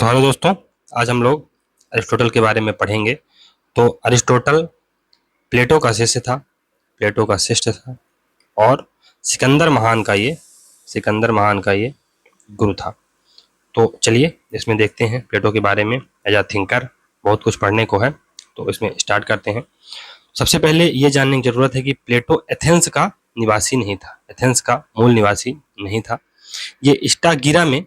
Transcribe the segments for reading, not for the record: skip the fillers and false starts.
तो हेलो दोस्तों, आज हम लोग अरिस्टोटल के बारे में पढ़ेंगे। तो अरिस्टोटल प्लेटो का शिष्य था, प्लेटो का शिष्य था और सिकंदर महान का ये गुरु था। तो चलिए इसमें देखते हैं प्लेटो के बारे में। एज अ थिंकर बहुत कुछ पढ़ने को है, तो इसमें स्टार्ट करते हैं। सबसे पहले ये जानने की जरूरत है कि प्लेटो एथेंस का निवासी नहीं था, एथेंस का मूल निवासी नहीं था। ये स्टागिरा में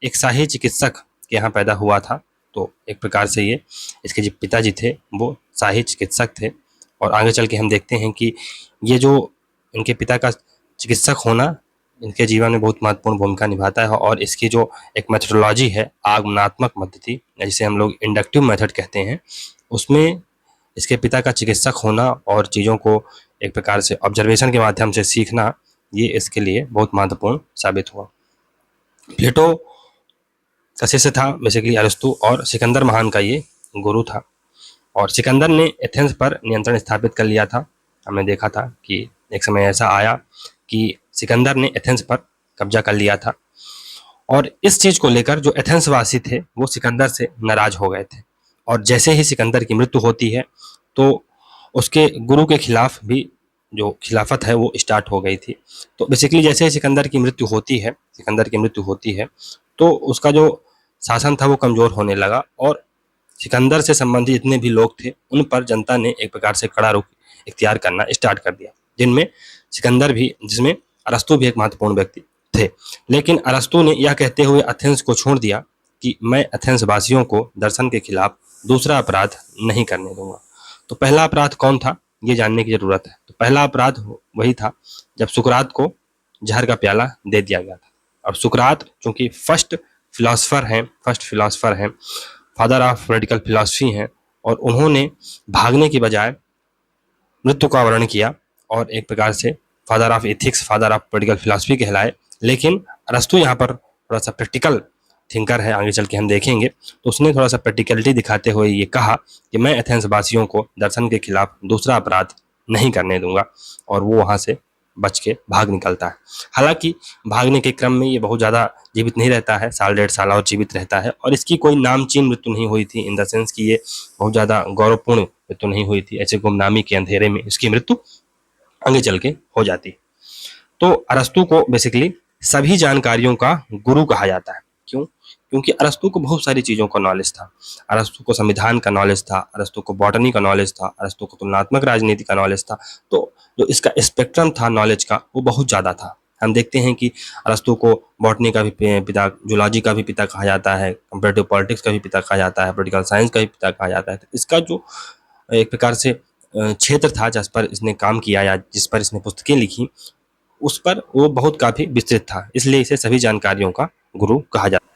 एक शाही चिकित्सक के यहाँ पैदा हुआ था। तो एक प्रकार से ये इसके जो पिताजी थे वो शाही चिकित्सक थे, और आगे चल के हम देखते हैं कि ये जो इनके पिता का चिकित्सक होना इनके जीवन में बहुत महत्वपूर्ण भूमिका निभाता है। और इसकी जो एक मेथोडोलॉजी है, आगमनात्मक पद्धति, जिसे हम लोग इंडक्टिव मेथड कहते हैं, उसमें इसके पिता का चिकित्सक होना और चीज़ों को एक प्रकार से ऑब्जर्वेशन के माध्यम से सीखना, ये इसके लिए बहुत महत्वपूर्ण साबित हुआ। प्लेटो का शिष्य था बेसिकली अरस्तु, और सिकंदर महान का ये गुरु था। और सिकंदर ने एथेंस पर नियंत्रण स्थापित कर लिया था। हमने देखा था कि एक समय ऐसा आया कि सिकंदर ने एथेंस पर कब्जा कर लिया था, और इस चीज़ को लेकर जो एथेंस वासी थे वो सिकंदर से नाराज हो गए थे। और जैसे ही सिकंदर की मृत्यु होती है तो उसके गुरु के खिलाफ भी जो खिलाफत है वो स्टार्ट हो गई थी। तो बेसिकली जैसे ही सिकंदर की मृत्यु होती है तो उसका जो शासन था वो कमज़ोर होने लगा, और सिकंदर से संबंधित जितने भी लोग थे उन पर जनता ने एक प्रकार से कड़ा रुख इख्तियार करना स्टार्ट कर दिया, जिसमें अरस्तु भी एक महत्वपूर्ण व्यक्ति थे। लेकिन अरस्तु ने यह कहते हुए एथेंस को छोड़ दिया कि मैं एथेंस वासियों को दर्शन के खिलाफ दूसरा अपराध नहीं करने दूंगा। तो पहला अपराध कौन था ये जानने की जरूरत है। तो पहला अपराध वही था जब सुकरात को जहर का प्याला दे दिया गया था। अब सुकरात चूंकि फर्स्ट फिलोसफर हैं, फादर ऑफ मेडिकल फिलॉसफी हैं, और उन्होंने भागने की बजाय मृत्यु का वर्ण किया और एक प्रकार से father of ethics, father of medical philosophy कहलाए। लेकिन अरस्तु यहाँ पर थोड़ा सा प्रैक्टिकल थिंकर है, आगे चल के हम देखेंगे। तो उसने थोड़ा सा प्रैक्टिकलिटी दिखाते हुए ये कहा कि मैं एथेंस वासियों को दर्शन के खिलाफ दूसरा अपराध नहीं करने दूंगा, और वो वहाँ से बच के भाग निकलता है। हालांकि भागने के क्रम में ये बहुत ज़्यादा जीवित नहीं रहता है, साल डेढ़ साल और जीवित रहता है, और इसकी कोई नामचीन मृत्यु नहीं हुई थी, इन द सेंस कि ये बहुत ज़्यादा गौरवपूर्ण मृत्यु नहीं हुई थी। ऐसे गुमनामी के अंधेरे में इसकी मृत्यु आगे चल के हो जाती। तो अरस्तु को बेसिकली सभी जानकारियों का गुरु कहा जाता है। क्यों? क्योंकि अरस्तु को बहुत सारी चीज़ों का नॉलेज था। अरस्तु को संविधान का नॉलेज था, अरस्तु को बॉटनी का नॉलेज था, अरस्तु को तुलनात्मक राजनीति का नॉलेज था। तो जो इसका स्पेक्ट्रम था नॉलेज का वो बहुत ज़्यादा था। हम देखते हैं कि अरस्तु को बॉटनी का भी पिता, जूलॉजी का भी पिता कहा जाता है, कंपैरेटिव पॉलिटिक्स का भी पिता कहा जाता है, पॉलिटिकल साइंस का भी पिता कहा जाता है। तो इसका जो एक प्रकार से क्षेत्र था जिस पर इसने काम किया या जिस पर इसने पुस्तकें लिखी, उस पर वो बहुत काफ़ी विस्तृत था, इसलिए इसे सभी जानकारियों का गुरु कहा जाता है।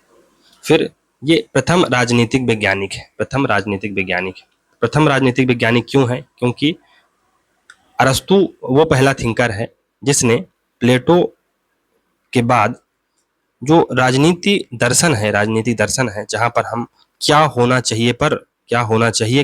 फिर ये प्रथम राजनीतिक वैज्ञानिक है। प्रथम राजनीतिक वैज्ञानिक क्यों है? क्योंकि अरस्तु वो पहला थिंकर है जिसने प्लेटो के बाद जो राजनीतिक दर्शन है जहाँ पर हम क्या होना चाहिए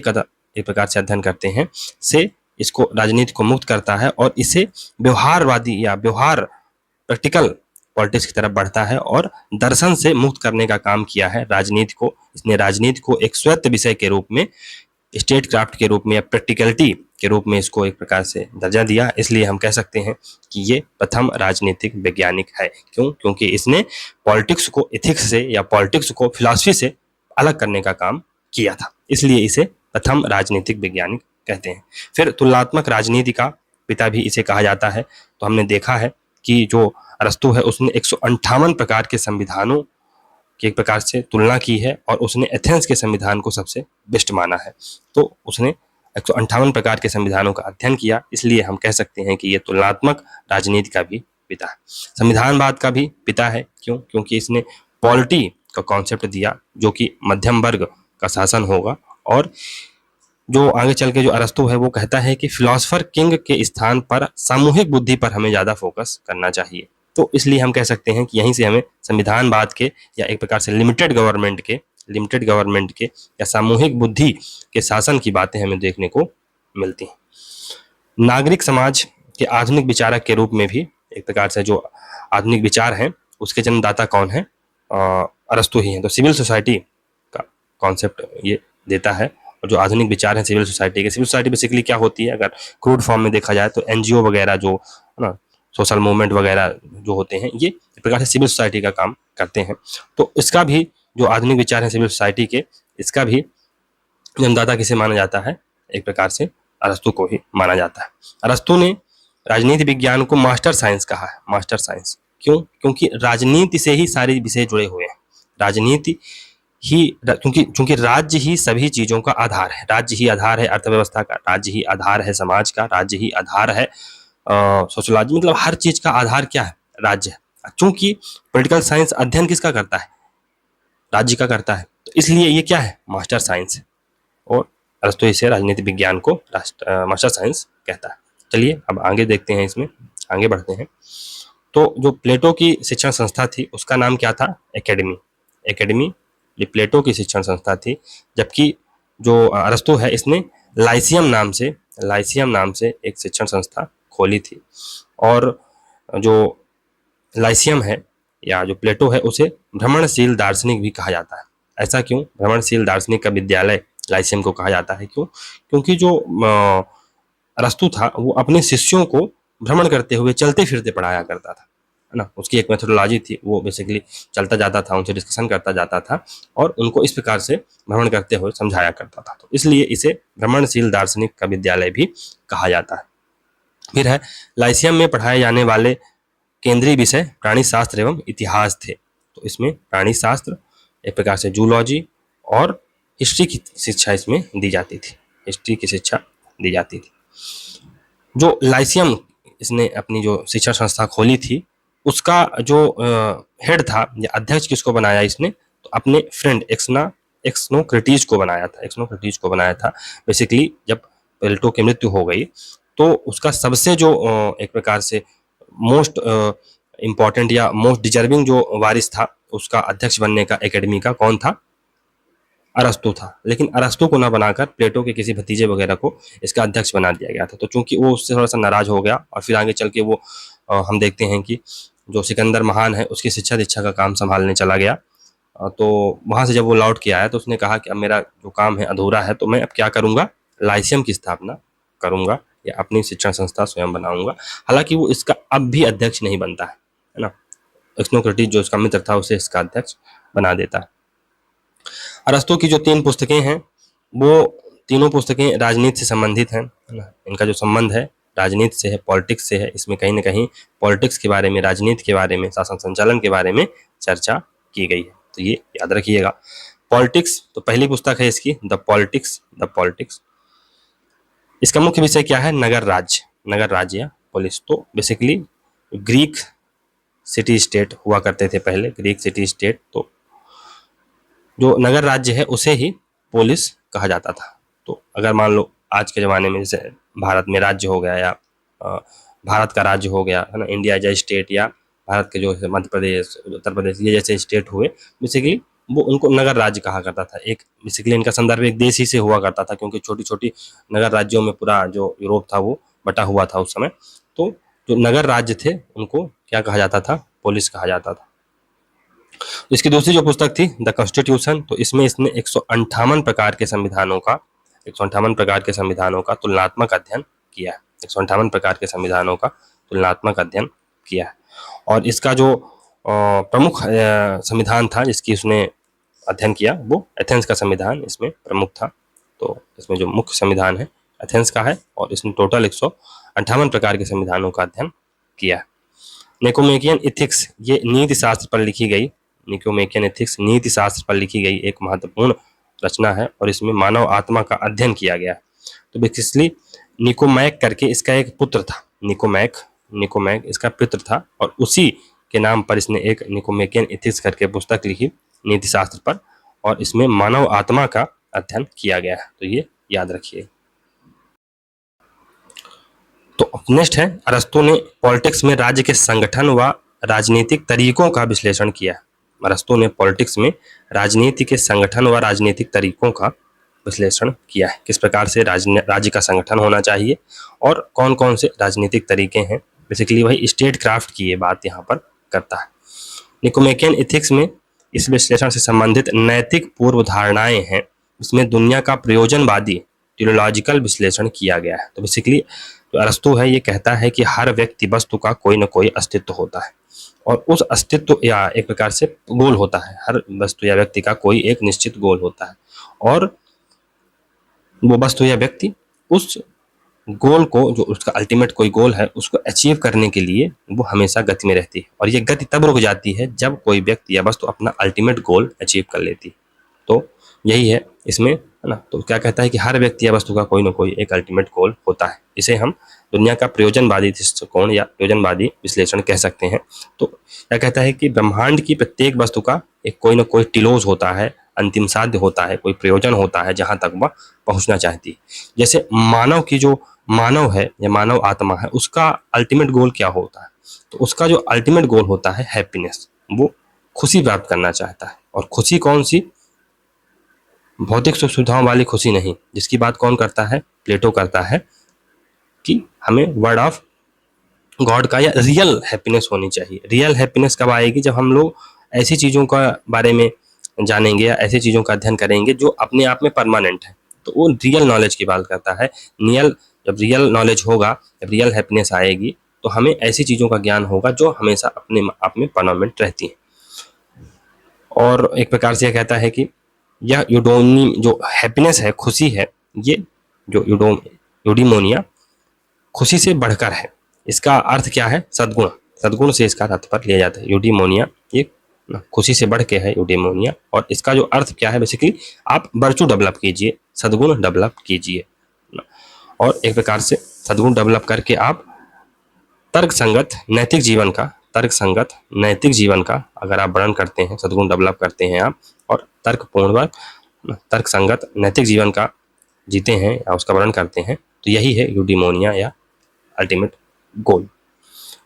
का एक प्रकार से अध्ययन करते हैं, से इसको राजनीति को मुक्त करता है और इसे व्यवहारवादी या प्रैक्टिकल पॉलिटिक्स की तरफ बढ़ता है, और दर्शन से मुक्त करने का काम किया है राजनीति को। इसने राजनीति को एक स्वायत्त विषय के रूप में, स्टेट क्राफ्ट के रूप में या प्रैक्टिकलिटी के रूप में इसको एक प्रकार से दर्जा दिया। इसलिए हम कह सकते हैं कि ये प्रथम राजनीतिक वैज्ञानिक है। क्यों? क्योंकि इसने पॉलिटिक्स को एथिक्स से या पॉलिटिक्स को फिलॉसफी से अलग करने का काम किया था, इसलिए इसे प्रथम राजनीतिक वैज्ञानिक कहते हैं। फिर तुलनात्मक राजनीति का पिता भी इसे कहा जाता है। तो हमने देखा है कि जो अरस्तु है उसने 158 प्रकार के संविधानों की एक प्रकार से तुलना की है, और उसने एथेंस के संविधान को सबसे बेस्ट माना है। तो उसने 158 प्रकार के संविधानों का अध्ययन किया, इसलिए हम कह सकते हैं कि ये तुलनात्मक राजनीति का भी पिता है। संविधानवाद का भी पिता है। क्यों? क्योंकि इसने पॉलिटी का कॉन्सेप्ट दिया जो कि मध्यम वर्ग का शासन होगा, और जो आगे चल के जो अरस्तु है वो कहता है कि फिलोसफर किंग के स्थान पर सामूहिक बुद्धि पर हमें ज़्यादा फोकस करना चाहिए। तो इसलिए हम कह सकते हैं कि यहीं से हमें संविधानवाद के या एक प्रकार से लिमिटेड गवर्नमेंट के या सामूहिक बुद्धि के शासन की बातें हमें देखने को मिलती हैं। नागरिक समाज के आधुनिक विचारक के रूप में भी एक प्रकार से जो आधुनिक विचार हैं उसके जन्मदाता कौन है? अरस्तु ही हैं। तो सिविल सोसाइटी कॉन्सेप्ट ये देता है। और जो आधुनिक विचार हैं सिविल सोसाइटी के, सिविल सोसाइटी बेसिकली क्या होती है, अगर क्रूड फॉर्म में देखा जाए तो एनजीओ वगैरह जो है ना, सोशल मूवमेंट वगैरह जो होते हैं, ये एक प्रकार से सिविल सोसाइटी का काम करते हैं। तो इसका भी जो आधुनिक विचार है सिविल सोसाइटी के, इसका भी जन्मदाता किसे माना जाता है, एक प्रकार से अरस्तु को ही माना जाता है। अरस्तु ने राजनीति विज्ञान को मास्टर साइंस कहा है, मास्टर साइंस। क्यों? क्योंकि राजनीति से ही सारे विषय जुड़े हुए हैं। राजनीति ही, क्योंकि राज्य ही सभी चीजों का आधार है। राज्य ही आधार है अर्थव्यवस्था का, राज्य ही आधार है समाज का, राज्य ही आधार है सोशलॉजी, मतलब हर चीज का आधार क्या है, राज्य है। चूंकि पॉलिटिकल साइंस अध्ययन किसका करता है, राज्य का करता है, तो इसलिए ये क्या है, मास्टर साइंस है। और अरस्तु इसे राजनीति विज्ञान को मास्टर साइंस कहता है। चलिए अब आगे देखते हैं, इसमें आगे बढ़ते हैं। तो जो प्लेटो की शिक्षण संस्था थी उसका नाम क्या था, एकेडमी। एकेडमी ये प्लेटो की शिक्षण संस्था थी, जबकि जो अरस्तु है इसने लाइसियम नाम से एक शिक्षण संस्था खोली थी। और जो लाइसियम है या जो प्लेटो है उसे भ्रमणशील दार्शनिक भी कहा जाता है। ऐसा क्यों, भ्रमणशील दार्शनिक का विद्यालय लाइसियम को कहा जाता है, क्यों? क्योंकि जो अरस्तु था वो अपने शिष्यों को भ्रमण करते हुए चलते फिरते पढ़ाया करता था, है ना। उसकी एक मेथोडोलॉजी थी, वो बेसिकली चलता जाता था, उनसे डिस्कशन करता जाता था और उनको इस प्रकार से भ्रमण करते हुए समझाया करता था। तो इसलिए इसे भ्रमणशील दार्शनिक का विद्यालय भी कहा जाता है। फिर है, लाइसियम में पढ़ाए जाने वाले केंद्रीय विषय प्राणी शास्त्र एवं इतिहास थे। तो इसमें प्राणी शास्त्र, एक प्रकार से जूलॉजी और हिस्ट्री की शिक्षा इसमें दी जाती थी, हिस्ट्री की शिक्षा दी जाती थी। जो लाइसियम इसने अपनी जो शिक्षा संस्था खोली थी उसका जो हेड था या अध्यक्ष किसको बनाया इसने, तो अपने फ्रेंड एक्सनोक्रेटिस को बनाया था। बेसिकली जब प्लेटो की मृत्यु हो गई तो उसका सबसे जो एक प्रकार से मोस्ट इम्पॉर्टेंट या मोस्ट डिजर्विंग जो वारिस था उसका अध्यक्ष बनने का एकेडमी का कौन था, अरस्तु था। लेकिन अरस्तु को ना बनाकर प्लेटो के किसी भतीजे वगैरह को इसका अध्यक्ष बना दिया गया था। तो चूंकि वो उससे थोड़ा सा नाराज हो गया और फिर आगे चल के वो हम देखते हैं कि जो सिकंदर महान है उसकी शिक्षा दीक्षा का काम संभालने चला गया। तो वहां से जब वो लौट के आया तो उसने कहा कि अब मेरा जो काम है अधूरा है, तो मैं अब क्या करूंगा, लाइसियम की स्थापना करूंगा या अपनी शिक्षण संस्था स्वयं बनाऊंगा। हालांकि वो इसका अब भी अध्यक्ष नहीं बनता है ना। एक्सनोक्रेटिस जो उसका मित्र था उसे इसका अध्यक्ष बना देता है। अरस्तु की जो 3 पुस्तकें हैं वो तीनों पुस्तकें राजनीति से संबंधित हैं, है ना। इनका जो संबंध है राजनीति से है, पॉलिटिक्स से है। इसमें कहीं ना कहीं पॉलिटिक्स के बारे में, राजनीति के बारे में, शासन संचालन के बारे में चर्चा की गई है, तो ये याद रखिएगा। पॉलिटिक्स, तो पहली पुस्तक है इसकी द पॉलिटिक्स। इसका मुख्य विषय क्या है, नगर राज्य या पुलिस। तो बेसिकली ग्रीक सिटी स्टेट हुआ करते थे पहले, ग्रीक सिटी स्टेट, तो जो नगर राज्य है उसे ही पोलिस कहा जाता था। तो अगर मान लो आज के ज़माने में जैसे भारत में राज्य हो गया या भारत का राज्य हो गया, है ना, इंडिया एज स्टेट, या भारत के जो मध्य प्रदेश, उत्तर प्रदेश, ये जैसे स्टेट हुए, बेसिकली वो उनको नगर राज्य कहा करता था। एक बेसिकली इनका संदर्भ एक देश ही से हुआ करता था, क्योंकि छोटी छोटी नगर राज्यों में पूरा जो यूरोप था वो बटा हुआ था उस समय। तो जो नगर राज्य थे उनको क्या कहा जाता था, पोलिस कहा जाता था। इसकी दूसरी जो पुस्तक थी द कॉन्स्टिट्यूशन, तो इसमें इसने 158 प्रकार के संविधानों का तुलनात्मक अध्ययन किया है। 158 प्रकार के संविधानों का तुलनात्मक अध्ययन किया है। और इसका जो प्रमुख संविधान था जिसकी उसने अध्ययन किया वो एथेंस का संविधान इसमें प्रमुख था। तो इसमें जो मुख्य संविधान है एथेंस का है और इसने टोटल 158 प्रकार के संविधानों का अध्ययन किया है। निकोमेकियन इथिक्स, ये नीति शास्त्र पर लिखी गई, निकोमेकियन इथिक्स नीति शास्त्र पर लिखी गई एक महत्वपूर्ण रचना है और इसमें मानव आत्मा का अध्ययन किया गया। तो बेसिकली निकोमैक करके इसका एक पुत्र था, निकोमैक इसका पुत्र था और उसी के नाम पर इसने एक निकोमेकियन इथिक्स करके पुस्तक लिखी नीति शास्त्र पर, और इसमें मानव आत्मा का अध्ययन किया गया है। तो ये याद रखिए। तो नेक्स्ट है, अरस्तु ने पॉलिटिक्स में राज्य के संगठन व राजनीतिक तरीकों का विश्लेषण किया। अरस्तु ने पॉलिटिक्स में राजनीति के संगठन व राजनीतिक तरीकों का विश्लेषण किया है, किस प्रकार से राज्य का संगठन होना चाहिए और कौन कौन से राजनीतिक तरीके हैं। बेसिकली वही स्टेट क्राफ्ट की ये बात यहाँ पर करता है। निकोमेकियन इथिक्स में इस विश्लेषण से संबंधित नैतिक पूर्व धारणाएं हैं, इसमें दुनिया का प्रयोजनवादी टेलियोलॉजिकल विश्लेषण किया गया है। तो बेसिकली जो अरस्तु है ये कहता है कि हर व्यक्ति वस्तु का कोई न कोई अस्तित्व होता है और उस अस्तित्व या एक प्रकार से गोल होता है, हर वस्तु या व्यक्ति का कोई एक निश्चित गोल होता है और वो वस्तु या व्यक्ति उस गोल को, जो उसका अल्टीमेट कोई गोल है, उसको अचीव करने के लिए वो हमेशा गति में रहती है और ये गति तब रुक जाती है जब कोई व्यक्ति या वस्तु अपना अल्टीमेट गोल अचीव कर लेती है। तो यही है इसमें, है ना। तो क्या कहता है कि हर व्यक्ति या वस्तु का कोई ना कोई एक अल्टीमेट गोल होता है। इसे हम दुनिया का प्रयोजनवादी दृष्टिकोण या प्रयोजनवादी विश्लेषण कह सकते हैं। तो क्या कहता है कि ब्रह्मांड की प्रत्येक वस्तु का एक कोई ना कोई टिलोज होता है, अंतिम साध्य होता है, कोई प्रयोजन होता है जहां तक वह पहुंचना चाहती है। जैसे मानव की जो मानव है या मानव आत्मा है, उसका अल्टीमेट गोल क्या होता है? तो उसका जो अल्टीमेट गोल होता है हैप्पीनेस, वो खुशी प्राप्त करना चाहता है। और खुशी कौन सी? भौतिक सुख सुविधाओं वाली खुशी नहीं, जिसकी बात कौन करता है? प्लेटो करता है कि हमें वर्ड ऑफ गॉड का या रियल हैप्पीनेस होनी चाहिए। रियल हैप्पीनेस कब आएगी? जब हम लोग ऐसी चीज़ों का बारे में जानेंगे या ऐसी चीज़ों का अध्ययन करेंगे जो अपने आप में परमानेंट है। तो वो रियल नॉलेज की बात करता है। जब रियल नॉलेज होगा, जब रियल हैप्पीनेस आएगी, तो हमें ऐसी चीज़ों का ज्ञान होगा जो हमेशा अपने आप में परमानेंट रहती हैं। और एक प्रकार से यह कहता है कि यह यूडोनी जो हैप्पीनेस है, खुशी है, ये जो यूडीमोनिया खुशी से बढ़कर है। इसका अर्थ क्या है? सद्गुण। सद्गुण से इसका अर्थ पर लिया जाता है। यूडीमोनिया ये खुशी से बढ़ के है यूडीमोनिया। और इसका जो अर्थ क्या है? बेसिकली आप वर्चू डेवलप कीजिए, सद्गुण डेवलप कीजिए। और एक प्रकार से सद्गुण डेवलप करके आप तर्कसंगत नैतिक जीवन का अगर आप वर्णन करते हैं, सद्गुण डेवलप करते हैं आप और तर्कसंगत नैतिक जीवन का जीते हैं या उसका वर्णन करते हैं, तो यही है यूडीमोनिया या अल्टीमेट गोल।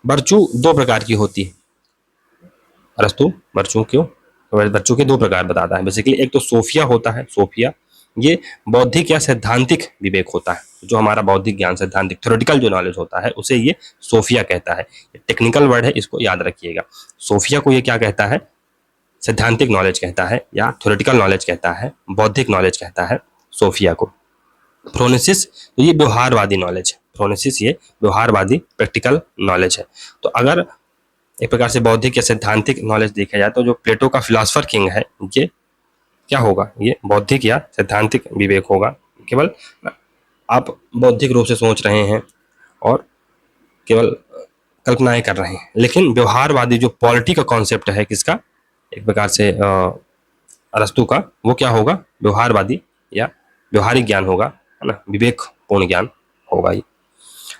वर्चू दो प्रकार की होती है। अरस्तु वर्चू के दो प्रकार बताता है। बेसिकली एक तो सोफिया होता है। सोफिया ये बौद्धिक या सैद्धांतिक विवेक होता है। जो हमारा बौद्धिक ज्ञान, सैद्धांतिक थ्योरेटिकल जो नॉलेज होता है, उसे ये सोफिया कहता है। टेक्निकल वर्ड है, इसको याद रखिएगा। सोफिया को ये क्या कहता है? सैद्धांतिक नॉलेज कहता है या थ्योरेटिकल नॉलेज कहता है, बौद्धिक नॉलेज कहता है सोफिया को। फ्रोनेसिस तो ये व्यवहारवादी नॉलेज है। फ्रोनेसिस ये व्यवहारवादी प्रैक्टिकल नॉलेज है। तो अगर एक प्रकार से बौद्धिक या सैद्धांतिक नॉलेज देखा जाए तो जो प्लेटो का फिलोसफर किंग है, ये क्या होगा? ये बौद्धिक या सैद्धांतिक विवेक होगा। केवल आप बौद्धिक रूप से सोच रहे हैं और केवल कल्पनाएं कर रहे हैं। लेकिन व्यवहारवादी जो पॉलिटी का कॉन्सेप्ट है किसका? एक प्रकार से अरस्तु का, वो क्या होगा? व्यवहारवादी या व्यवहारिक ज्ञान होगा, है ना, विवेकपूर्ण ज्ञान होगा ये।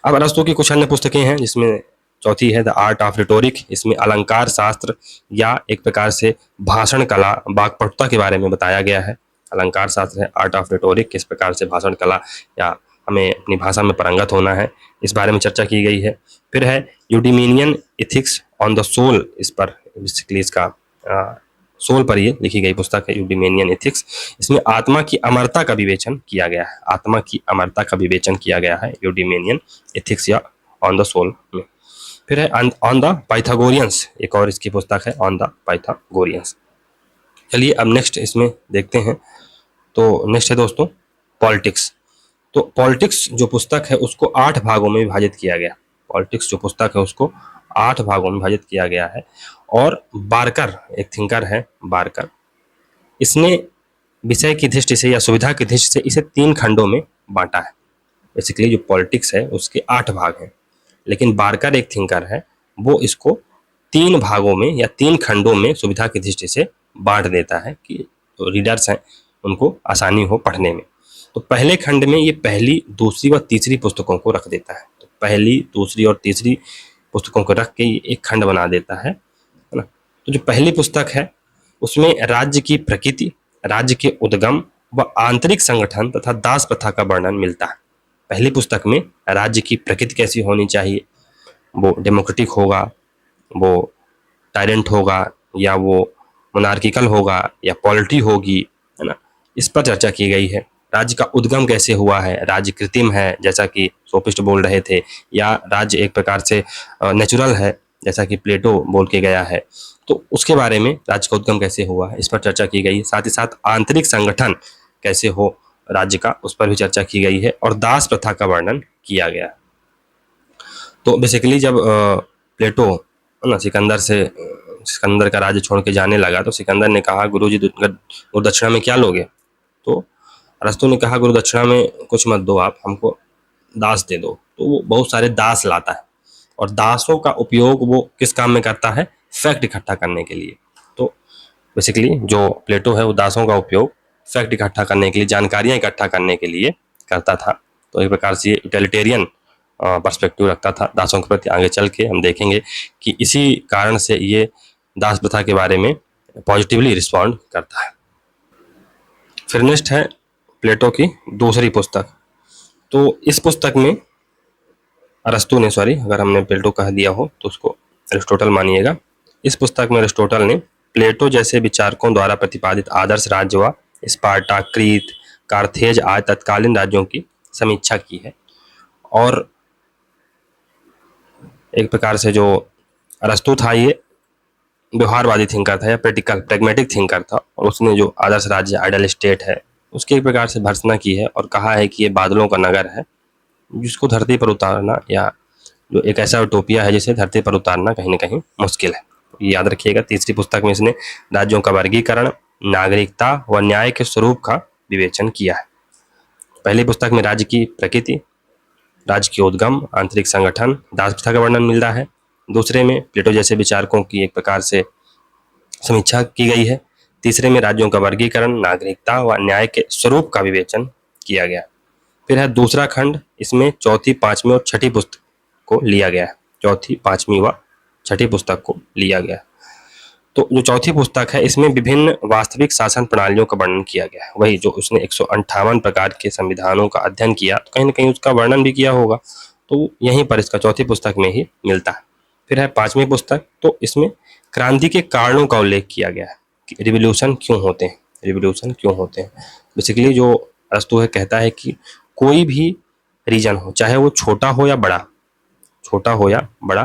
अब अरस्तु की कुछ अन्य पुस्तकें हैं, जिसमें चौथी है द आर्ट ऑफ रिटोरिक। इसमें अलंकार शास्त्र या एक प्रकार से भाषण कला, वाक्पटुता के बारे में बताया गया है। अलंकार शास्त्र है, आर्ट ऑफ रिटोरिक, किस प्रकार से भाषण कला या हमें अपनी भाषा में पारंगत होना है, इस बारे में चर्चा की गई है। फिर है यूडीमेनियन एथिक्स ऑन द सोल, इस पर बेसिकली इसका सोल पर ये लिखी गई पुस्तक है यूडीमेनियन एथिक्स। इसमें आत्मा की अमरता का विवेचन किया गया है। आत्मा की अमरता का विवेचन किया गया है यूडीमेनियन एथिक्स या ऑन द सोल में। फिर है ऑन द पाइथागोरियंस, एक और इसकी पुस्तक है ऑन द पाइथागोरियंस। चलिए अब नेक्स्ट इसमें देखते हैं। तो नेक्स्ट है दोस्तों पॉलिटिक्स। तो पॉलिटिक्स जो पुस्तक है उसको 8 भागों में विभाजित किया गया। पॉलिटिक्स जो पुस्तक है उसको 8 भागों में विभाजित किया गया है। और बार्कर एक थिंकर है, बार्कर, इसने विषय की दृष्टि से या सुविधा की दृष्टि से इसे 3 खंडों में बांटा है। बेसिकली जो पॉलिटिक्स है उसके 8 भाग हैं, लेकिन बार्कर एक थिंकर है, वो इसको 3 भागों में या 3 खंडों में सुविधा की दृष्टि से बांट देता है कि जो रीडर्स हैं उनको आसानी हो पढ़ने में। तो पहले खंड में ये पहली, दूसरी व तीसरी पुस्तकों को रख देता है। तो पहली, दूसरी और तीसरी पुस्तकों को रख के ये एक खंड बना देता है ना। तो जो पहली पुस्तक है उसमें राज्य की प्रकृति, राज्य के उद्गम व आंतरिक संगठन तथा दास प्रथा का वर्णन मिलता है। पहली पुस्तक में राज्य की प्रकृति कैसी होनी चाहिए, वो डेमोक्रेटिक होगा, वो टायरेंट होगा, या वो मोनार्किकल होगा, या पॉलिटी होगी, है ना, इस पर चर्चा की गई है। राज्य का उद्गम कैसे हुआ है, राज्य कृत्रिम है जैसा कि सोफिस्ट बोल रहे थे, या राज्य एक प्रकार से नेचुरल है जैसा कि प्लेटो बोल के गया है। तो उसके बारे में राज्य का उद्गम कैसे हुआ है इस पर चर्चा की गई है। साथ ही साथ आंतरिक संगठन कैसे हो राज्य का, उस पर भी चर्चा की गई है, और दास प्रथा का वर्णन किया गया। तो बेसिकली जब प्लेटो ना सिकंदर का राज्य छोड़ के जाने लगा, तो सिकंदर ने कहा, गुरुजी गुरुदक्षिणा में क्या लोगे? तो अरस्तु ने कहा, गुरु दक्षिणा में कुछ मत दो, आप हमको दास दे दो। तो वो बहुत सारे दास लाता है, और दासों का उपयोग वो किस काम में करता है? फैक्ट इकट्ठा करने के लिए। तो बेसिकली जो प्लेटो है वो दासों का उपयोग फैक्ट इकट्ठा करने के लिए, जानकारियां इकट्ठा करने के लिए करता था। तो एक प्रकार से यूटिलिटेरियन पर्सपेक्टिव रखता था दासों के प्रति। आगे चल के हम देखेंगे कि इसी कारण से ये दास प्रथा के बारे में पॉजिटिवली रिस्पॉन्ड करता है। फिर नेक्स्ट है प्लेटो की दूसरी पुस्तक। तो इस पुस्तक में अरस्तु ने, सॉरी अगर हमने प्लेटो कह दिया हो तो उसको एरिस्टोटल मानिएगा। इस पुस्तक में एरिस्टोटल ने प्लेटो जैसे विचारकों द्वारा प्रतिपादित आदर्श राज्य व स्पार्टा, क्रीत, कार्थेज आदि तत्कालीन राज्यों की समीक्षा की है। और एक प्रकार से जो अरस्तु था ये व्यवहारवादी थिंकर था या प्रैग्मेटिक थिंकर था, और उसने जो आदर्श राज्य, आइडियल स्टेट है, उसकी एक प्रकार से भर्त्सना की है और कहा है कि ये बादलों का नगर है जिसको धरती पर उतारना, या जो एक ऐसा यूटोपिया है जिसे धरती पर उतारना कहीं न कहीं मुश्किल है। ये याद रखिएगा। तीसरी पुस्तक में इसने राज्यों का वर्गीकरण, नागरिकता व न्याय के स्वरूप का विवेचन किया है। पहली पुस्तक में राज्य की प्रकृति, राज्य के उद्गम, आंतरिक संगठन, दास प्रथा का वर्णन मिल रहा है। दूसरे में प्लेटो जैसे विचारकों की एक प्रकार से समीक्षा की गई है। तीसरे में राज्यों का वर्गीकरण, नागरिकता व न्याय के स्वरूप का विवेचन किया गया। फिर है दूसरा खंड, इसमें चौथी, पांचवी और छठी पुस्तक को लिया गया है। चौथी, पांचवी व छठी पुस्तक को लिया गया। तो जो चौथी पुस्तक है इसमें विभिन्न वास्तविक शासन प्रणालियों का वर्णन किया गया है। वही जो उसने 158 प्रकार के संविधानों का अध्ययन किया, तो कहीं ना कहीं उसका वर्णन भी किया होगा, तो यहीं पर इसका चौथी पुस्तक में ही मिलता है। फिर है पांचवी पुस्तक, तो इसमें क्रांति के कारणों का उल्लेख किया गया है कि रिवोल्यूशन क्यों होते हैं, रिवोल्यूशन क्यों होते हैं। बेसिकली जो अरस्तु है कहता है कि कोई भी रीजन हो, चाहे वो छोटा हो या बड़ा, छोटा हो या बड़ा,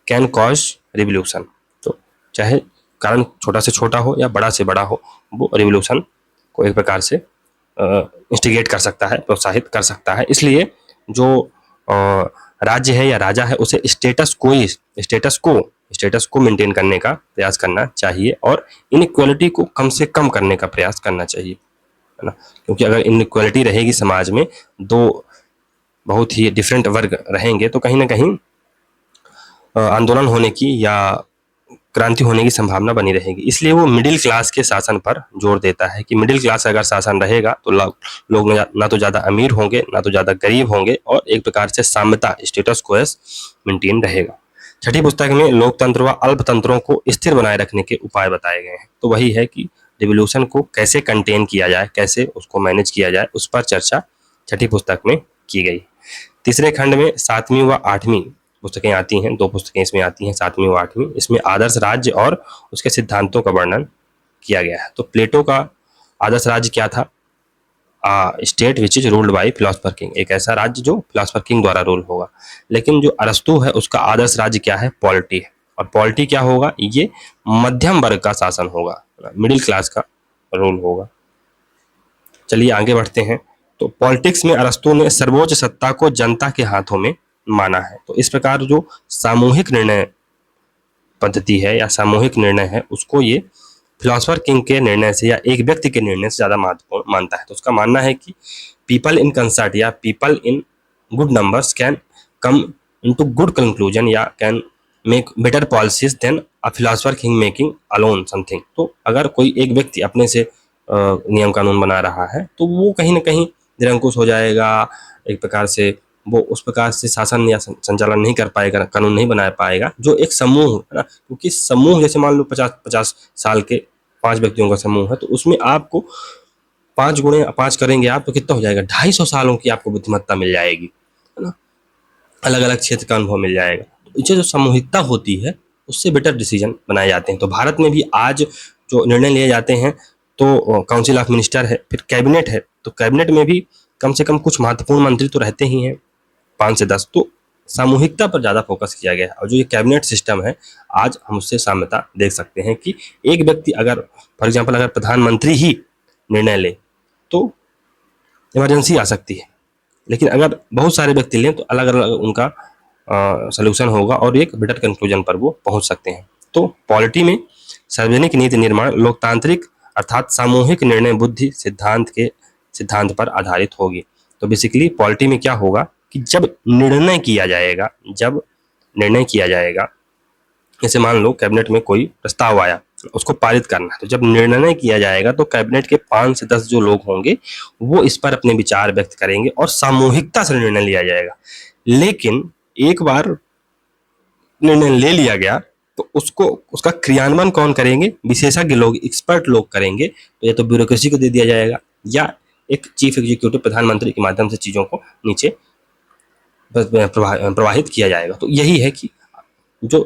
कैन कॉज रिवोल्यूशन। तो चाहे कारण छोटा से छोटा हो या बड़ा से बड़ा हो, वो रिवोल्यूशन को एक प्रकार से इंस्टिगेट कर सकता है, प्रोत्साहित कर सकता है। इसलिए जो राज्य है या राजा है उसे स्टेटस को मेंटेन करने का प्रयास करना चाहिए, और इनइक्वालिटी को कम से कम करने का प्रयास करना चाहिए, है ना। क्योंकि अगर इनइक्वालिटी रहेगी समाज में, दो बहुत ही डिफरेंट वर्ग रहेंगे, तो कहीं ना कहीं आंदोलन होने की या क्रांति होने की संभावना बनी रहेगी। इसलिए वो मिडिल क्लास के शासन पर जोर देता है कि मिडिल क्लास अगर शासन रहेगा तो लोग ना तो ज़्यादा अमीर होंगे, ना तो ज़्यादा गरीब होंगे, और एक प्रकार से साम्यता, स्टेटस क्वोस मेंटेन रहेगा। छठी पुस्तक में लोकतंत्र व अल्पतंत्रों को स्थिर बनाए रखने के उपाय बताए गए हैं। तो वही है कि रिवोल्यूशन को कैसे कंटेन किया जाए, कैसे उसको मैनेज किया जाए, उस पर चर्चा छठी पुस्तक में की गई। तीसरे खंड में सातवीं व आठवीं पुस्तकें आती हैं, दो पुस्तकें इसमें आती हैं, सातवीं व आठवीं। इसमें आदर्श राज्य और उसके सिद्धांतों का वर्णन किया गया है। तो प्लेटो का आदर्श राज्य क्या था? State which is ruled by philosopher king, एक ऐसा राज्य जो फिलोसफर किंग द्वारा रूल होगा। लेकिन जो अरस्तु है उसका आदर्श राज्य क्या है? पॉलिटी है। और पॉलिटी क्या होगा? ये मध्यम वर्ग का शासन होगा, मिडिल क्लास का रूल होगा। चलिए आगे बढ़ते हैं। तो पॉलिटिक्स में अरस्तु ने सर्वोच्च सत्ता को जनता के हाथों में माना है। तो इस प्रकार जो सामूहिक निर्णय पद्धति है या सामूहिक निर्णय है, उसको ये फिलोसफर किंग के निर्णय से या एक व्यक्ति के निर्णय से ज़्यादा महत्वपूर्ण मानता है। तो उसका मानना है कि पीपल इन कंसर्ट या people in good numbers can come into good conclusion या can make better policies than a philosopher king making alone something. तो अगर कोई एक व्यक्ति अपने से नियम कानून बना रहा है तो वो कहीं ना कहीं निरंकुश हो जाएगा, एक प्रकार से वो उस प्रकार से शासन या संचालन नहीं कर पाएगा, कानून नहीं बना पाएगा जो एक समूह है ना। क्योंकि समूह जैसे मान लो 50 साल के 5 व्यक्तियों का समूह है, तो उसमें आपको 5 गुणे 5 करेंगे आप तो कितना हो जाएगा? 250 सालों की आपको बुद्धिमत्ता मिल जाएगी, है ना। अलग अलग क्षेत्र का अनुभव मिल जाएगा। तो इससे जो सामूहिकता होती है उससे बेटर डिसीजन बनाए जाते हैं। तो भारत में भी आज जो निर्णय लिए जाते हैं तो काउंसिल ऑफ मिनिस्टर है, फिर कैबिनेट है। तो कैबिनेट में भी कम से कम कुछ महत्वपूर्ण मंत्री तो रहते ही हैं, 5 से 10। तो सामूहिकता पर ज़्यादा फोकस किया गया है। और जो ये कैबिनेट सिस्टम है, आज हम उससे साम्यता देख सकते हैं कि एक व्यक्ति अगर फॉर एग्जाम्पल अगर प्रधानमंत्री ही निर्णय ले तो इमरजेंसी आ सकती है, लेकिन अगर बहुत सारे व्यक्ति लें तो अलग अलग उनका सलूशन होगा और एक बेटर कंक्लूजन पर वो पहुंच सकते हैं। तो पॉलिटी में सार्वजनिक नीति निर्माण लोकतांत्रिक अर्थात सामूहिक निर्णय बुद्धि सिद्धांत पर आधारित होगी। तो बेसिकली पॉलिटी में क्या होगा कि जब निर्णय किया जाएगा, जैसे मान लो कैबिनेट में कोई प्रस्ताव आया, उसको पारित करना है, तो जब निर्णय किया जाएगा तो कैबिनेट के 5 से 10 जो लोग होंगे वो इस पर अपने विचार व्यक्त करेंगे और सामूहिकता से निर्णय लिया जाएगा। लेकिन एक बार निर्णय ले लिया गया तो उसका क्रियान्वयन कौन करेंगे? विशेषज्ञ लोग, एक्सपर्ट लोग करेंगे। तो या तो ब्यूरोक्रेसी को दे दिया जाएगा या एक चीफ एग्जीक्यूटिव प्रधानमंत्री के माध्यम से चीजों को नीचे प्रवाहित किया जाएगा। तो यही है कि जो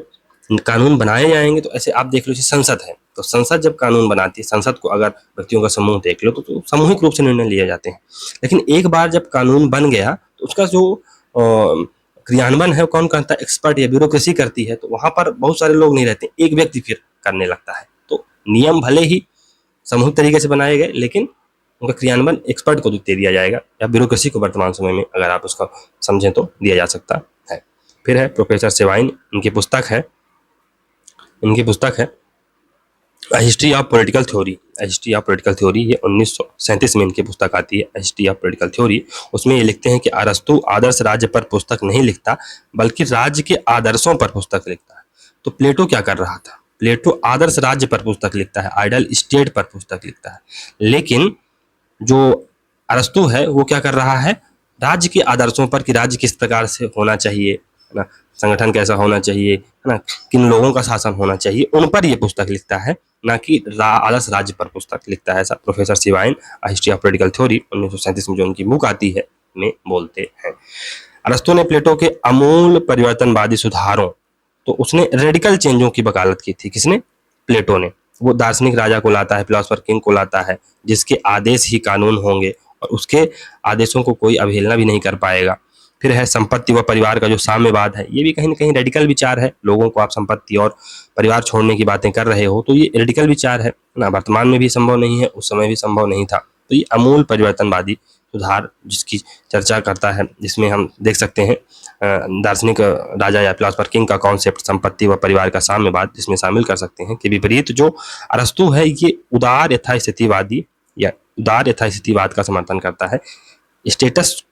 कानून बनाए जाएंगे, तो ऐसे आप देख लो संसद है, तो संसद जब कानून बनाती है, संसद को अगर व्यक्तियों का समूह देख लो तो सामूहिक रूप से निर्णय लिए जाते हैं। लेकिन एक बार जब कानून बन गया तो उसका जो क्रियान्वयन है कौन करता है? एक्सपर्ट या ब्यूरोक्रेसी करती है। तो वहां पर बहुत सारे लोग नहीं रहते, एक व्यक्ति फिर करने लगता है। तो नियम भले ही सामूहिक तरीके से बनाए गए, लेकिन उनका क्रियान्वयन एक्सपर्ट को दे दिया जाएगा या ब्यूरोक्रेसी को वर्तमान समय में अगर आप उसका समझें तो दिया जा सकता है। फिर है प्रोफेसर सेवाइन, इनकी पुस्तक है हिस्ट्री ऑफ पॉलिटिकल थ्योरी। ये 1937 में इनकी पुस्तक आती है, हिस्ट्री ऑफ पॉलिटिकल थ्योरी। उसमें ये लिखते हैं कि अरस्तु आदर्श राज्य पर पुस्तक नहीं लिखता, बल्कि राज्य के आदर्शों पर पुस्तक लिखता है। तो प्लेटो क्या कर रहा था? प्लेटो आदर्श राज्य पर पुस्तक लिखता है, आइडियल स्टेट पर पुस्तक लिखता है। लेकिन जो अरस्तु है वो क्या कर रहा है? राज्य के आदर्शों पर, कि राज्य किस प्रकार से होना चाहिए, है ना, संगठन कैसा होना चाहिए, है ना, किन लोगों का शासन होना चाहिए, उन पर ये पुस्तक लिखता है, ना कि आदर्श राज्य पर पुस्तक लिखता है। ऐसा professor Sabine history of political theory 1937 में जो उनकी बुक आती है में बोलते हैं। अरस्तु ने प्लेटो के अमूल परिवर्तनवादी सुधारों, तो उसने रेडिकल चेंजों की वकालत की थी। किसने? प्लेटो ने। वो दार्शनिक राजा को लाता है, फिलोसोफर किंग को लाता है, जिसके आदेश ही कानून होंगे और उसके आदेशों को कोई अवहेलना भी नहीं कर पाएगा। फिर है संपत्ति व परिवार का जो साम्यवाद है, ये भी कहीं ना कहीं रेडिकल विचार है। लोगों को आप संपत्ति और परिवार छोड़ने की बातें कर रहे हो तो ये रेडिकल विचार है ना, वर्तमान में भी संभव नहीं है, उस समय भी संभव नहीं था। तो ये अमूल परिवर्तनवादी सुधार जिसकी चर्चा करता है, जिसमें हम देख सकते हैं दार्शनिक राजा या फिलोसोफर किंग का कॉन्सेप्ट संपत्ति व परिवार का साम्यवाद, जिसमें शामिल कर सकते हैं कि विपरीत जो अरस्तु है ये उदार यथास्थितिवादी या उदार यथास्थितिवाद का समर्थन करता है। स्टेटस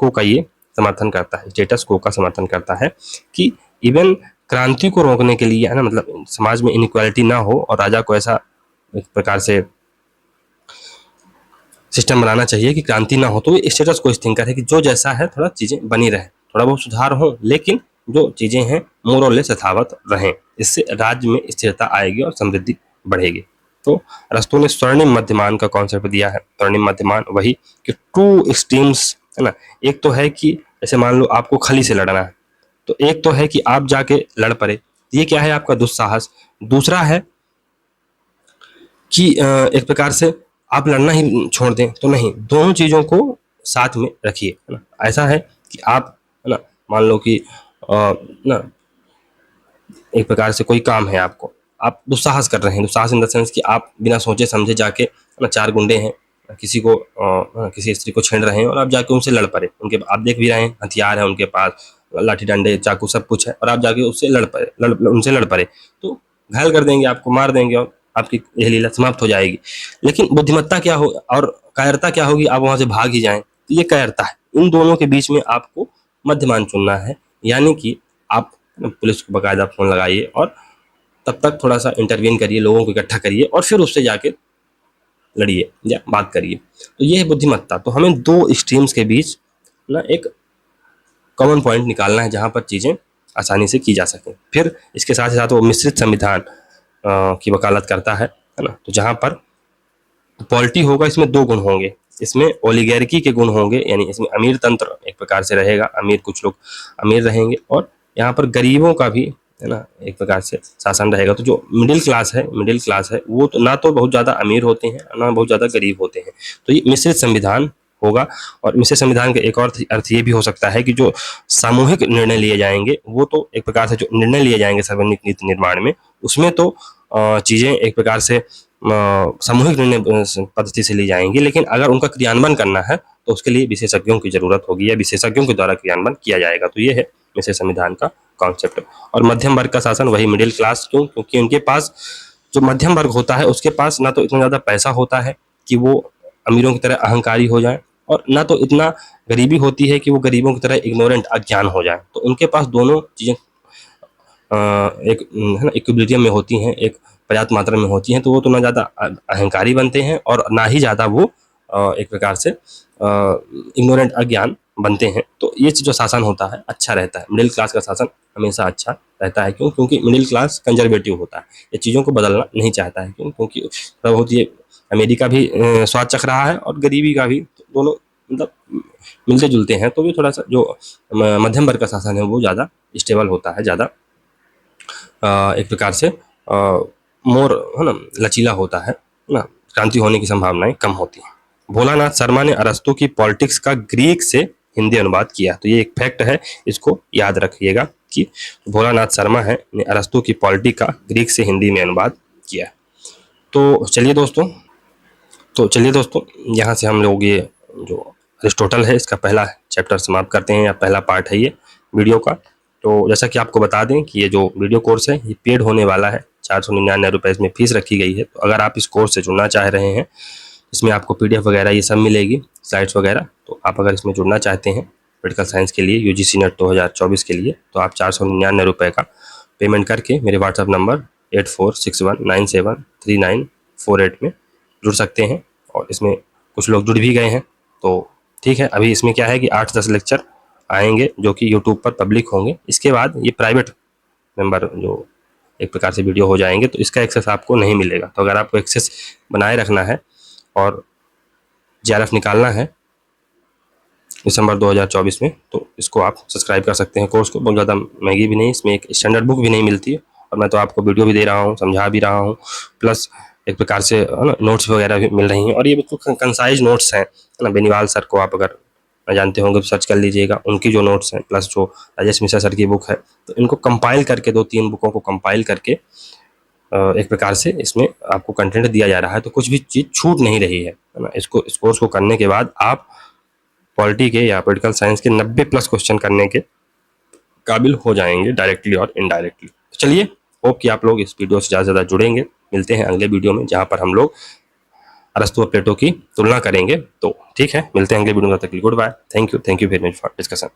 को का ये समर्थन करता है, स्टेटस को का समर्थन करता है कि इवन क्रांति को रोकने के लिए, है ना, मतलब समाज में इनइक्वालिटी ना हो और राजा को ऐसा एक प्रकार से सिस्टम बनाना चाहिए कि क्रांति ना हो। तो ये स्टेटस को थिंकर है कि जो जैसा है थोड़ा चीजें बनी रहे, थोड़ा बहुत सुधार हो, लेकिन जो चीजें हैं मोर और लेस यथावत रहें। इससे राज्य में स्थिरता आएगी और समृद्धि बढ़ेगी। तो अरस्तु ने स्वर्णिम मध्यमान का कॉन्सेप्ट दिया है। स्वर्णिम मध्यमान वही कि टू एक्सट्रीम्स, है ना, एक तो है कि जैसे मान लो आपको खली से लड़ना है, तो एक तो है कि आप जाके लड़ पड़े, ये क्या है? आपका दुस्साहस। दूसरा है कि एक प्रकार से आप लड़ना ही छोड़ दें, तो नहीं, दोनों चीजों को साथ में रखिए, है ना। ऐसा है कि आप, है ना, मान लो कि ना एक प्रकार से कोई काम है, आपको आप दुस्साहस कर रहे हैं, दुस्साहस इन द सेंस कि आप बिना सोचे समझे जाके, है ना, 4 गुंडे हैं, किसी को किसी स्त्री को छेड़ रहे हैं और आप जाके उनसे लड़ पड़े। उनके आप देख भी रहे हैं हथियार है उनके पास, लाठी डंडे चाकू सब कुछ है, और आप जाके उससे उनसे लड़ पड़े, तो घायल कर देंगे, आपको मार देंगे और आपकी यह लीला समाप्त हो जाएगी। लेकिन बुद्धिमत्ता क्या हो और कायरता क्या होगी? आप वहां से भाग ही जाएं, तो ये कायरता है। इन दोनों के बीच में आपको मध्यमान चुनना है, यानी कि आप पुलिस को बाकायदा फोन लगाइए और तब तक थोड़ा सा इंटरवीन करिए, लोगों को इकट्ठा करिए और फिर उससे जाके लड़िए या बात करिए। तो ये है बुद्धिमत्ता। तो हमें 2 स्ट्रीम्स के बीच ना एक कॉमन पॉइंट निकालना है जहां पर चीजें आसानी से की जा सकें। फिर इसके साथ ही साथ वो मिश्रित संविधान की वकालत करता है ना। तो जहां पर पॉलिटी होगा, इसमें 2 गुण होंगे, इसमें ओलिगैर्की के गुण होंगे, यानी इसमें अमीर तंत्र एक प्रकार से रहेगा, अमीर कुछ लोग अमीर रहेंगे, और यहाँ पर गरीबों का भी, है ना, एक प्रकार से शासन रहेगा। तो जो मिडिल क्लास है वो तो ना तो बहुत ज़्यादा अमीर होते हैं ना बहुत ज़्यादा गरीब होते हैं। तो ये मिश्रित संविधान होगा। और मिश्रित संविधान का एक और अर्थ ये भी हो सकता है कि जो सामूहिक निर्णय लिए जाएंगे वो तो एक प्रकार से जो निर्णय लिए जाएंगे सार्वजनिक नीति निर्माण में, उसमें तो चीजें एक प्रकार से सामूहिक निर्णय पद्धति से ली जाएंगी, लेकिन अगर उनका क्रियान्वयन करना है तो उसके लिए विशेषज्ञों की जरूरत होगी या विशेषज्ञों के द्वारा क्रियान्वयन किया जाएगा। तो ये है मिश्रित संविधान का कॉन्सेप्ट। और मध्यम वर्ग का शासन, वही मिडिल क्लास, क्यों? क्योंकि उनके पास जो मध्यम वर्ग होता है उसके पास ना तो इतना ज्यादा पैसा होता है कि वो अमीरों की तरह अहंकारी हो जाए, और ना तो इतना गरीबी होती है कि वो गरीबों की तरह इग्नोरेंट अज्ञान हो जाए। तो उनके पास दोनों चीजें एक है ना इक्विलिब्रियम में होती हैं, एक पर्याप्त मात्रा में होती हैं। तो वो तो ना ज़्यादा अहंकारी बनते हैं और ना ही ज़्यादा वो एक प्रकार से इग्नोरेंट अज्ञान बनते हैं। तो ये जो शासन होता है अच्छा रहता है, मिडिल क्लास का शासन हमेशा अच्छा रहता है। क्यों? क्योंकि मिडिल क्लास कंजर्वेटिव होता है, ये चीज़ों को बदलना नहीं चाहता है। क्यों? क्योंकि बहुत ये अमेरिका भी स्वाद चख रहा है और गरीबी का भी, तो दोनों मतलब मिलते जुलते हैं। तो ये थोड़ा सा जो मध्यम वर्ग का शासन है वो ज़्यादा स्टेबल होता है, ज़्यादा एक प्रकार से मोर है ना लचीला होता है ना, क्रांति होने की संभावनाएं कम होती हैं। भोलानाथ शर्मा ने अरस्तू की पॉलिटिक्स का ग्रीक से हिंदी अनुवाद किया। तो ये एक फैक्ट है, इसको याद रखिएगा कि भोलानाथ शर्मा है ने अरस्तू की पॉलिटिक्स का ग्रीक से हिंदी में अनुवाद किया। तो चलिए दोस्तों यहाँ से हम लोग ये जो अरिस्टोटल है इसका पहला चैप्टर समाप्त करते हैं, या पहला पार्ट है ये वीडियो का। तो जैसा कि आपको बता दें कि ये जो वीडियो कोर्स है ये पेड होने वाला है, 499 रुपये इसमें फीस रखी गई है। तो अगर आप इस कोर्स से जुड़ना चाह रहे हैं, इसमें आपको PDF वगैरह ये सब मिलेगी, स्लाइड्स वगैरह, तो आप अगर इसमें जुड़ना चाहते हैं पोलिटिकल साइंस के लिए UGC नेट 2024 के लिए, तो आप 499 रुपये का पेमेंट करके मेरे व्हाट्सअप नंबर 8461973948 में जुड़ सकते हैं। और इसमें कुछ लोग जुड़ भी गए हैं, तो ठीक है। अभी इसमें क्या है कि 8-10 लेक्चर आएंगे जो कि यूट्यूब पर पब्लिक होंगे। इसके बाद ये प्राइवेट मेंबर जो एक प्रकार से वीडियो हो जाएंगे, तो इसका एक्सेस आपको नहीं मिलेगा। तो अगर आपको एक्सेस बनाए रखना है और JRF निकालना है दिसंबर 2024 में, तो इसको आप सब्सक्राइब कर सकते हैं। कोर्स को बहुत ज़्यादा महंगी भी नहीं, इसमें एक स्टैंडर्ड बुक भी नहीं मिलती है, और मैं तो आपको वीडियो भी दे रहा हूँ, समझा भी रहा हूँ, प्लस एक प्रकार से है ना नोट्स वगैरह भी मिल रही हैं। और ये बिल्कुल कंसाइज नोट्स हैं, है ना। बेनीवाल सर को आप अगर जानते होंगे तो सर्च कर लीजिएगा, उनकी जो नोट्स हैं, प्लस जो राजेश मिश्रा सर की बुक है, तो इनको कंपाइल करके 2-3 बुकों को कंपाइल करके एक प्रकार से इसमें आपको कंटेंट दिया जा रहा है। तो कुछ भी चीज़ छूट नहीं रही है ना। इस कोर्स को करने के बाद आप पॉलिटी के या पॉलिटिकल साइंस के 90+ क्वेश्चन करने के काबिल हो जाएंगे, डायरेक्टली और इनडायरेक्टली। चलिए, होप कि आप लोग इस वीडियो से ज़्यादा से ज़्यादा जुड़ेंगे। मिलते हैं अगले वीडियो में, जहाँ पर हम लोग अरस्तू और प्लेटो की तुलना करेंगे। तो ठीक है, मिलते हैं अगले वीडियो में, तब तक के लिए goodbye. Thank you very much for discussion.